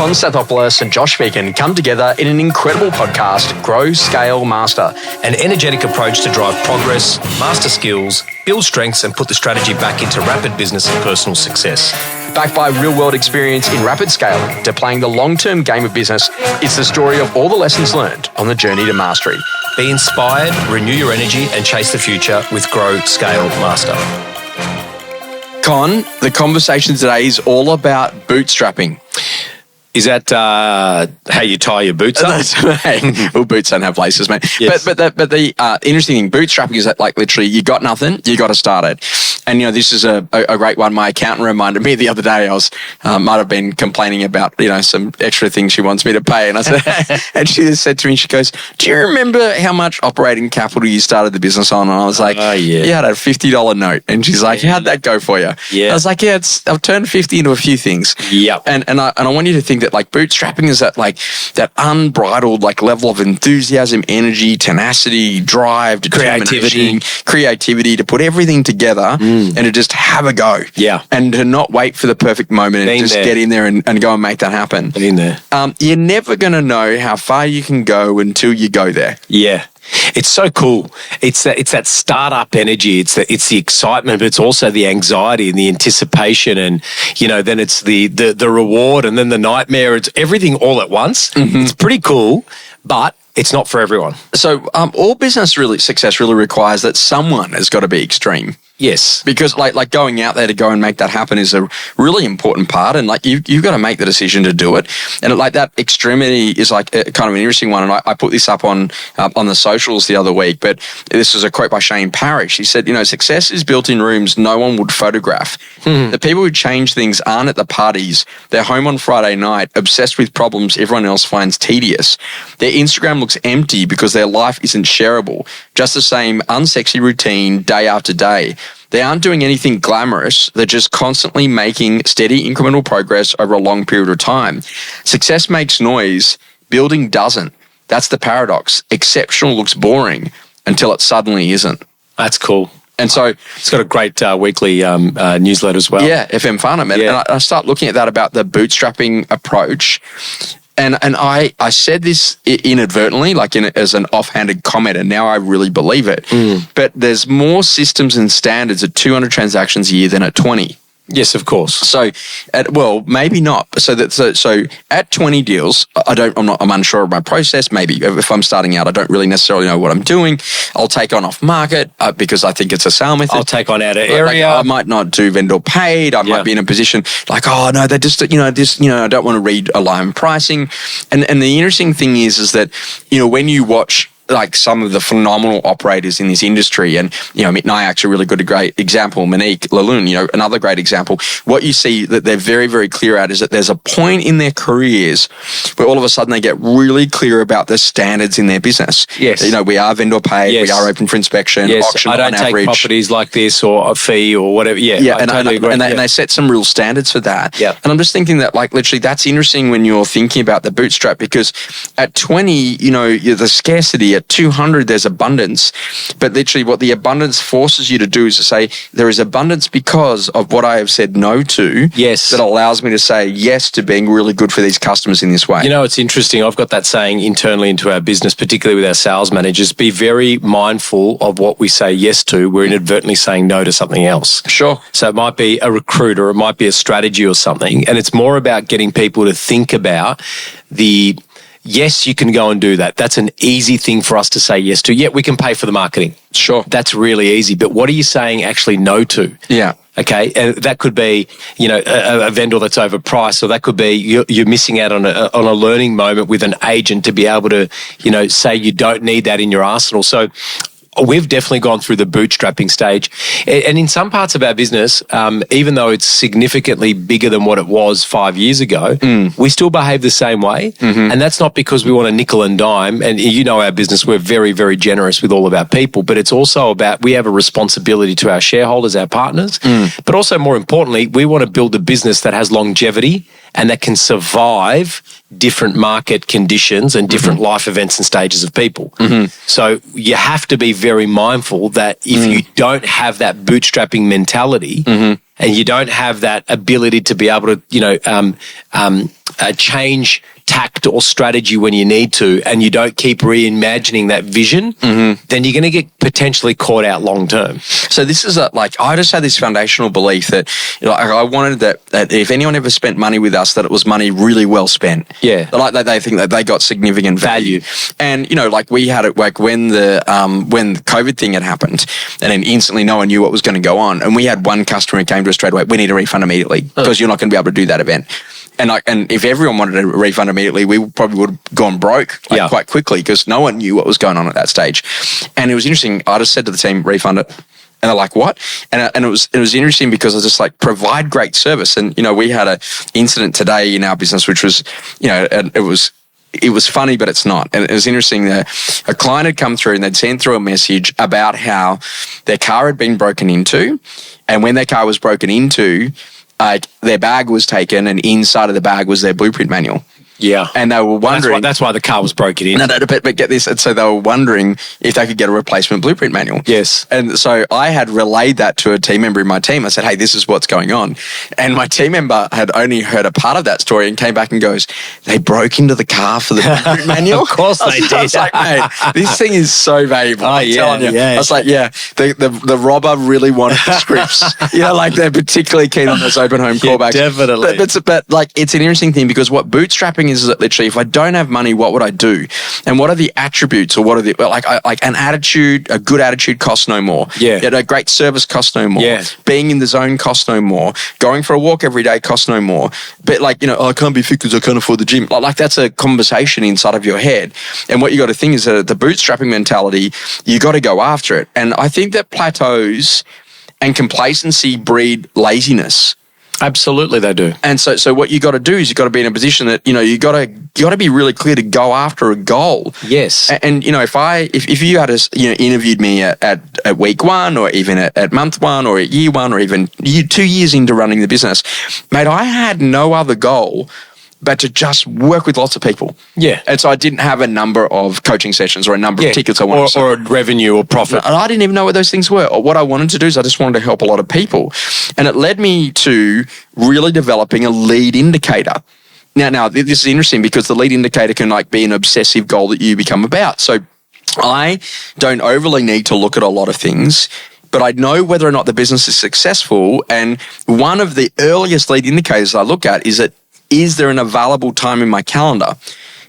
Con Stathopoulos and Josh Phegan come together in an incredible podcast, Grow, Scale, Master. An energetic approach to drive progress, master skills, build strengths, and put the strategy back into rapid business and personal success. Backed by real-world experience in rapid scaling to playing the long-term game of business, it's the story of all the lessons learned on the journey to mastery. Be inspired, renew your energy, and chase the future with Grow, Scale, Master. Con, the conversation today is all about bootstrapping. Is that how you tie your boots up? Well, boots don't have laces, mate. Yes. But the interesting thing, bootstrapping is that like literally you got nothing, you got to start it. And this is a great one. My accountant reminded me the other day. I was might have been complaining about some extra things she wants me to pay, and I said, and she just said to me, she goes, "Do you remember how much operating capital you started the business on?" And I was like, yeah, you had a $50 note, and she's like, "How'd that go for you?" Yeah, I was like, "Yeah, I've turned 50 into a few things." Yep. And I want you to think that like bootstrapping is that unbridled like level of enthusiasm, energy, tenacity, drive, creativity to put everything together and to just have a go. Yeah. And to not wait for the perfect moment and just get in there and go and make that happen. In there. You're never going to know how far you can go until you go there. Yeah. It's so cool. It's that startup energy. It's the excitement, but it's also the anxiety and the anticipation, and then it's the reward, and then the nightmare. It's everything all at once. Mm-hmm. It's pretty cool, but it's not for everyone. So all business success really requires that someone has got to be extreme. Yes. Because like going out there to go and make that happen is a really important part, and like you've got to make the decision to do it. And like that extremity is like a kind of an interesting one. And I put this up on the socials the other week, but this was a quote by Shane Parrish. He said, success is built in rooms no one would photograph. Mm-hmm. The people who change things aren't at the parties. They're home on Friday night, obsessed with problems everyone else finds tedious. Their Instagram looks empty because their life isn't shareable. Just the same unsexy routine day after day. They aren't doing anything glamorous. They're just constantly making steady incremental progress over a long period of time. Success makes noise. Building doesn't. That's the paradox. Exceptional looks boring until it suddenly isn't. That's cool. And so it's got a great weekly newsletter as well. Yeah, FM Farnham. Yeah. And I start looking at that about the bootstrapping approach. And I said this inadvertently, like as an offhanded comment, and now I really believe it. But there's more systems and standards at 200 transactions a year than at 20. Yes, of course. So, maybe not. So at 20 deals, I'm unsure of my process. Maybe if I'm starting out, I don't really necessarily know what I'm doing. I'll take on off market because I think it's a sale method. I'll take on out of area. I might not do vendor paid. I might be in a position like, oh no, they just, I don't want to read aligned pricing. And the interesting thing is that, when you watch like some of the phenomenal operators in this industry, and Nayak's a great example, Monique Lalune, another great example. What you see that they're very, very clear at is that there's a point in their careers where all of a sudden they get really clear about the standards in their business. Yes. We are vendor paid, yes. We are open for inspection, yes. auction I don't on take average. properties like this or a fee or whatever. Yeah, I totally agree. And they set some real standards for that. Yeah. And I'm just thinking that like literally that's interesting when you're thinking about the bootstrap, because at 20, the scarcity. At 200, there's abundance. But literally what the abundance forces you to do is to say, there is abundance because of what I have said no to. Yes. That allows me to say yes to being really good for these customers in this way. It's interesting. I've got that saying internally into our business, particularly with our sales managers, be very mindful of what we say yes to. We're inadvertently saying no to something else. Sure. So it might be a recruiter, it might be a strategy or something. And it's more about getting people to think about yes, you can go and do that. That's an easy thing for us to say yes to. Yeah, we can pay for the marketing. Sure. That's really easy. But what are you saying actually no to? Yeah. Okay, and that could be, a vendor that's overpriced, or that could be you're missing out on a learning moment with an agent to be able to, say you don't need that in your arsenal. So we've definitely gone through the bootstrapping stage. And in some parts of our business, even though it's significantly bigger than what it was 5 years ago, we still behave the same way. Mm-hmm. And that's not because we want to nickel and dime. And our business, we're very, very generous with all of our people. But it's also about we have a responsibility to our shareholders, our partners. But also, more importantly, we want to build a business that has longevity and that can survive different market conditions and different life events and stages of people. So you have to be very mindful that if you don't have that bootstrapping mentality, and you don't have that ability to be able to, change tact or strategy when you need to, and you don't keep reimagining that vision, then you're going to get potentially caught out long term. So this is I just had this foundational belief that I wanted that if anyone ever spent money with us, that it was money really well spent. Yeah. Like they think that they got significant value. And, we had it when the COVID thing had happened, and then instantly no one knew what was going to go on. And we had one customer who came to us straight away, we need a refund immediately because you're not going to be able to do that event. And if everyone wanted a refund immediately, we probably would have gone broke quite quickly because no one knew what was going on at that stage. And it was interesting. I just said to the team, refund it. And they're like, what? And it was interesting because I was just provide great service. And, we had an incident today in our business, which was, and it was funny, but it's not. And it was interesting that a client had come through and they'd sent through a message about how their car had been broken into. And when their car was broken into, their bag was taken, and inside of the bag was their blueprint manual. Yeah. And they were wondering... That's why the car was broken in. No, but get this. And so they were wondering if they could get a replacement blueprint manual. Yes. And so I had relayed that to a team member in my team. I said, hey, this is what's going on. And my team member had only heard a part of that story and came back and goes, they broke into the car for the blueprint manual? Of course they did. I was like, mate, this thing is so valuable. I'm telling you. Yeah. I was like, the robber really wanted the scripts. They're particularly keen on those open home callbacks. Definitely. But it's an interesting thing because what bootstrapping is that literally, if I don't have money, what would I do? And what are the attributes, or what are the an attitude? A good attitude costs no more. Yeah. A great service costs no more. Yeah. Being in the zone costs no more. Going for a walk every day costs no more. But I can't be fit because I can't afford the gym. That's a conversation inside of your head. And what you got to think is that the bootstrapping mentality, you got to go after it. And I think that plateaus and complacency breed laziness. Absolutely, they do. And so what you got to do is you got to be in a position that you got to be really clear to go after a goal. Yes. And if you had interviewed me at week one, or even at month one, or at year one, or even 2 years into running the business, mate, I had no other goal but to just work with lots of people. Yeah. And so I didn't have a number of coaching sessions or a number of tickets I wanted or revenue or profit. And I didn't even know what those things were. Or what I wanted to do is I just wanted to help a lot of people. And it led me to really developing a lead indicator. Now this is interesting because the lead indicator can be an obsessive goal that you become about. So I don't overly need to look at a lot of things, but I know whether or not the business is successful. And one of the earliest lead indicators I look at is there an available time in my calendar?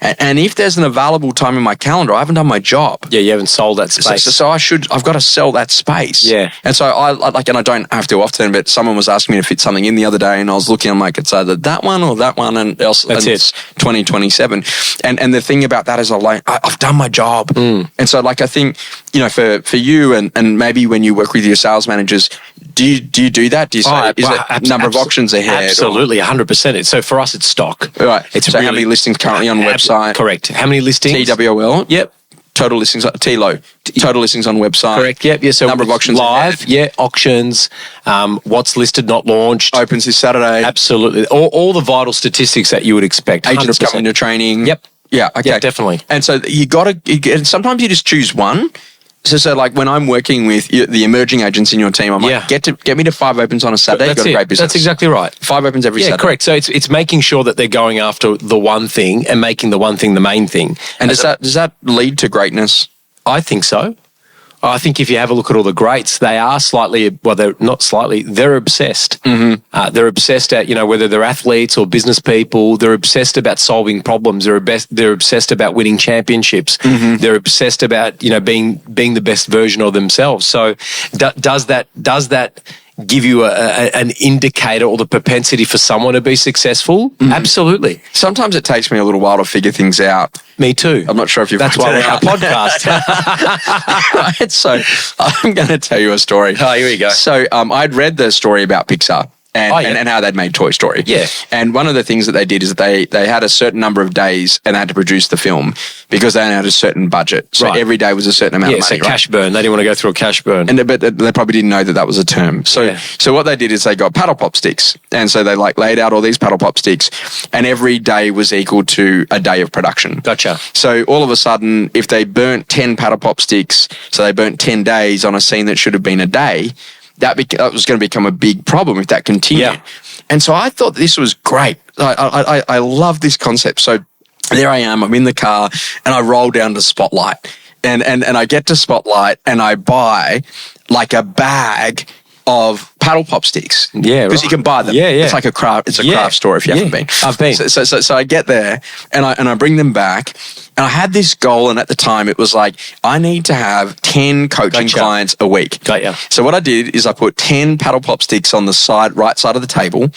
And if there's an available time in my calendar, I haven't done my job. Yeah, you haven't sold that space. So I've got to sell that space. Yeah. And so and I don't have to often, but someone was asking me to fit something in the other day, and I was looking, I'm like, it's either that one or that one, and else it's 2027. And the thing about that is I've done my job. And so I think, for you and maybe when you work with your sales managers, do you do that? Do you say, is it number of auctions ahead? Absolutely, 100%. So for us, it's stock. Right. So how many listings currently on the website? Correct. How many listings? TWL. Yep. Total listings, TLO. Total listings on website. Correct. Yep. Yeah. So number of auctions live. ahead. Yeah. Auctions. What's listed, not launched. Opens this Saturday. Absolutely. All the vital statistics that you would expect. 100%. Agents coming to training. Yep. Yeah. Okay. Yeah, definitely. And so you got to. Sometimes you just choose one. So when I'm working with the emerging agents in your team, I'm like, get me to 5 opens on a Saturday. You've got a great business. That's exactly right. 5 opens every Saturday. Yeah, correct. So it's making sure that they're going after the one thing and making the one thing the main thing. And does that lead to greatness? I think so. I think if you have a look at all the greats, they are they're obsessed. Mm-hmm. They're obsessed at, whether they're athletes or business people, they're obsessed about solving problems. They're obsessed about winning championships. Mm-hmm. They're obsessed about, being the best version of themselves. So does that give you an indicator or the propensity for someone to be successful? Mm-hmm. Absolutely. Sometimes it takes me a little while to figure things out. Me too. I'm not sure if you've... That's why we're on a podcast. Right, so I'm going to tell you a story. Oh, here we go. So I'd read the story about Pixar. And how they'd made Toy Story. Yeah. And one of the things that they did is that they had a certain number of days and they had to produce the film because they only had a certain budget. So every day was a certain amount of money. Yeah, so cash burn. They didn't want to go through a cash burn. But they probably didn't know that was a term. So what they did is they got paddle pop sticks. And so they laid out all these paddle pop sticks and every day was equal to a day of production. Gotcha. So all of a sudden, if they burnt 10 paddle pop sticks, so they burnt 10 days on a scene that should have been a day, that was going to become a big problem if that continued. Yeah. And so I thought this was great. I love this concept. So there I am. I'm in the car and I roll down to Spotlight, and I get to Spotlight and I buy like a bag of paddle pop sticks. Yeah, because you can buy them. Yeah, yeah. It's like a craft. It's a craft store if you haven't been. I've been. So I get there and I bring them back. And I had this goal, and at the time it was like, I need to have 10 coaching clients a week. Got ya. So what I did is I put 10 paddle pop sticks on the right side of the table.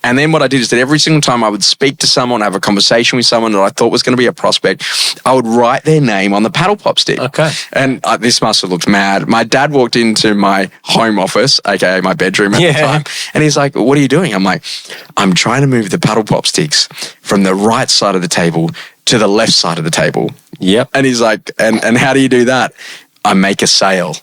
And then what I did is that every single time I would speak to someone, have a conversation with someone that I thought was going to be a prospect, I would write their name on the paddle pop stick. Okay. And this must have looked mad. My dad walked into my home office, aka my bedroom at the time, and he's like, what are you doing? I'm like, I'm trying to move the paddle pop sticks from the right side of the table to the left side of the table. Yep. And he's like, and how do you do that? I make a sale.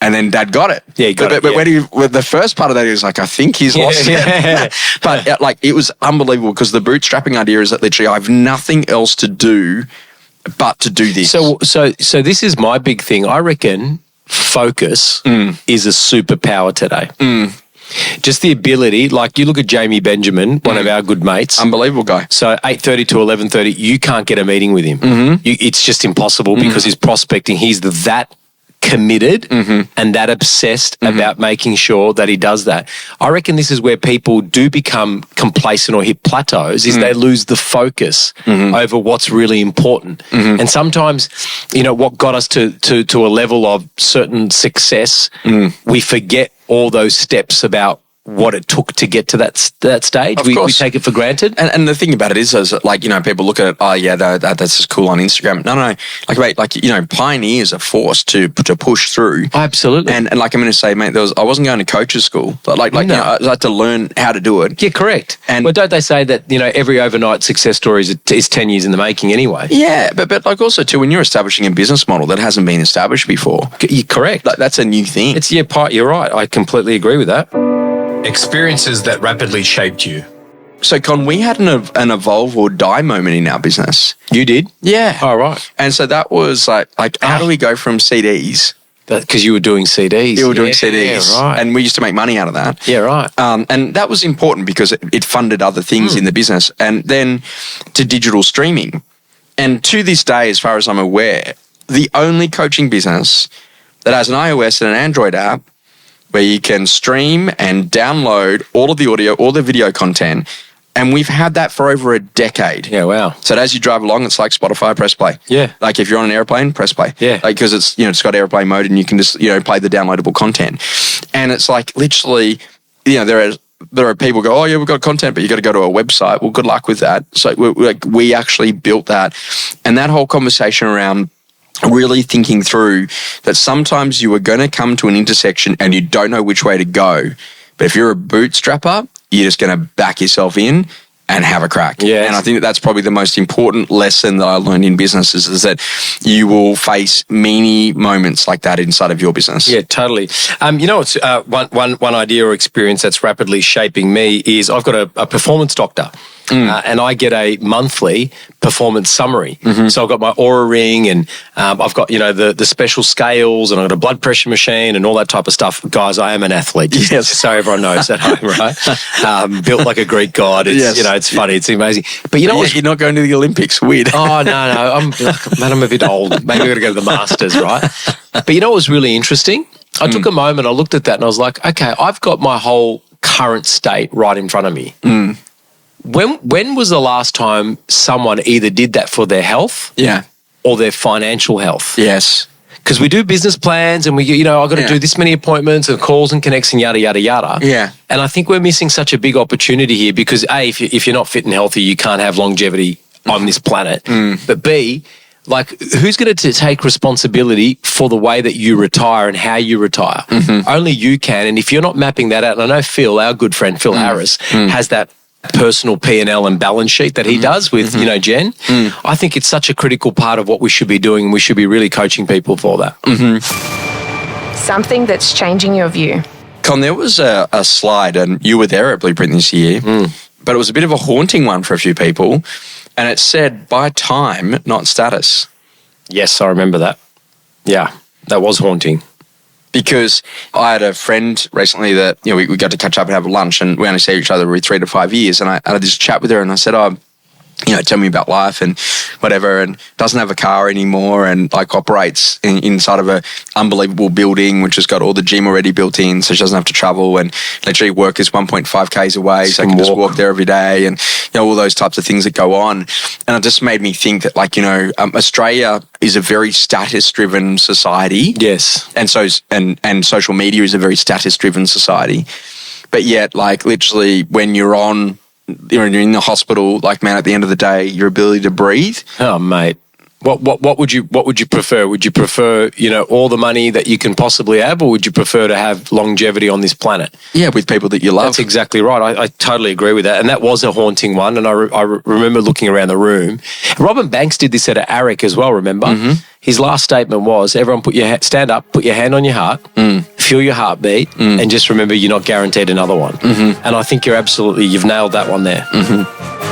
And then Dad got it. Yeah, he got it. But with the first part of that, he was like, I think he's lost it. But like, it was unbelievable because the bootstrapping idea is that literally I have nothing else to do but to do this. So this is my big thing. I reckon focus is a superpower today. Just the ability, like you look at Jamie Benjamin, one of our good mates. Unbelievable guy. So 8:30 to 11:30, you can't get a meeting with him. It's just impossible because he's prospecting. He's that committed and that obsessed about making sure that he does that. I reckon this is where people do become complacent or hit plateaus, is they lose the focus over what's really important. And sometimes, what got us to a level of certain success, we forget all those steps about what it took to get to that stage. We take it for granted. And the thing about it is that, like, people look at it, oh yeah, that's just cool on Instagram. No. Like pioneers are forced to push through. Absolutely. And like I'm going to say, mate, I wasn't going to coach's school, but I had to learn how to do it. Yeah, correct. And don't they say that, every overnight success story is 10 years in the making anyway? Yeah, but like also too, when you're establishing a business model that hasn't been established before. You're correct. Like, that's a new thing. You're right. I completely agree with that. Experiences that rapidly shaped you. So, Con, we had an evolve or die moment in our business. You did? Yeah. Oh, right. And so that was like how do we go from CDs? Because you were doing CDs. You were doing CDs. Yeah, right. And we used to make money out of that. Yeah, right. And that was important because it funded other things in the business. And then to digital streaming. And to this day, as far as I'm aware, the only coaching business that has an iOS and an Android app where you can stream and download all of the audio, all the video content. And we've had that for over a decade. Yeah, wow. So as you drive along, it's like Spotify, press play. Yeah. Like if you're on an airplane, press play. Yeah. Like, because it's, it's got airplane mode and you can just, play the downloadable content. And it's like literally, there are people go, oh yeah, we've got content, but you got to go to a website. Well, good luck with that. So we actually built that. And that whole conversation around really thinking through that sometimes you are going to come to an intersection and you don't know which way to go. But if you're a bootstrapper, you're just going to back yourself in and have a crack. Yeah. And I think that's probably the most important lesson that I learned in business is that you will face many moments like that inside of your business. Yeah, totally. It's one idea or experience that's rapidly shaping me is I've got a performance doctor. And I get a monthly performance summary. So I've got my Aura ring and I've got, the special scales and I've got a blood pressure machine and all that type of stuff. Guys, I am an athlete. Just so everyone knows at home, right? Built like a Greek god. It's, it's funny. It's amazing. But you're not going to the Olympics. Weird. Oh, no. I'm a bit old. Maybe I've got to go to the Masters, right? But what was really interesting? I took a moment, I looked at that and I was like, okay, I've got my whole current state right in front of me. When was the last time someone either did that for their health or their financial health? Yes. Because we do business plans and I've got to do this many appointments and calls and connects and yada, yada, yada. Yeah. And I think we're missing such a big opportunity here because A, if you're not fit and healthy, you can't have longevity on this planet. But B, who's going to take responsibility for the way that you retire and how you retire? Only you can. And if you're not mapping that out, and I know Phil, our good friend Phil Harris, has that personal P&L and balance sheet that he does with, Jen. I think it's such a critical part of what we should be doing and we should be really coaching people for that. Something that's changing your view. Con, there was a slide, and you were there at Blueprint this year, but it was a bit of a haunting one for a few people, and it said, buy time, not status. Yes, I remember that. Yeah, that was haunting. Because I had a friend recently that, we got to catch up and have lunch, and we only see each other every 3 to 5 years. And I had this chat with her, and I said, tell me about life and whatever, and doesn't have a car anymore, and like operates inside of a unbelievable building which has got all the gym already built in, so she doesn't have to travel, and literally work is 1.5 k's away, so I can just walk there every day, and all those types of things that go on. And it just made me think that Australia is a very status driven society. Yes. And so and social media is a very status driven society. But yet, like, literally when you're in the hospital, like, man, at the end of the day, your ability to breathe. Oh, mate. What would you prefer? Would you prefer, all the money that you can possibly have, or would you prefer to have longevity on this planet? Yeah, with people that you love. That's exactly right. I totally agree with that. And that was a haunting one. And I remember looking around the room. Robin Banks did this at ARIC as well, remember? Mm-hmm. His last statement was, everyone stand up, put your hand on your heart, feel your heartbeat, and just remember you're not guaranteed another one. Mm-hmm. And I think you've nailed that one there. Mm-hmm.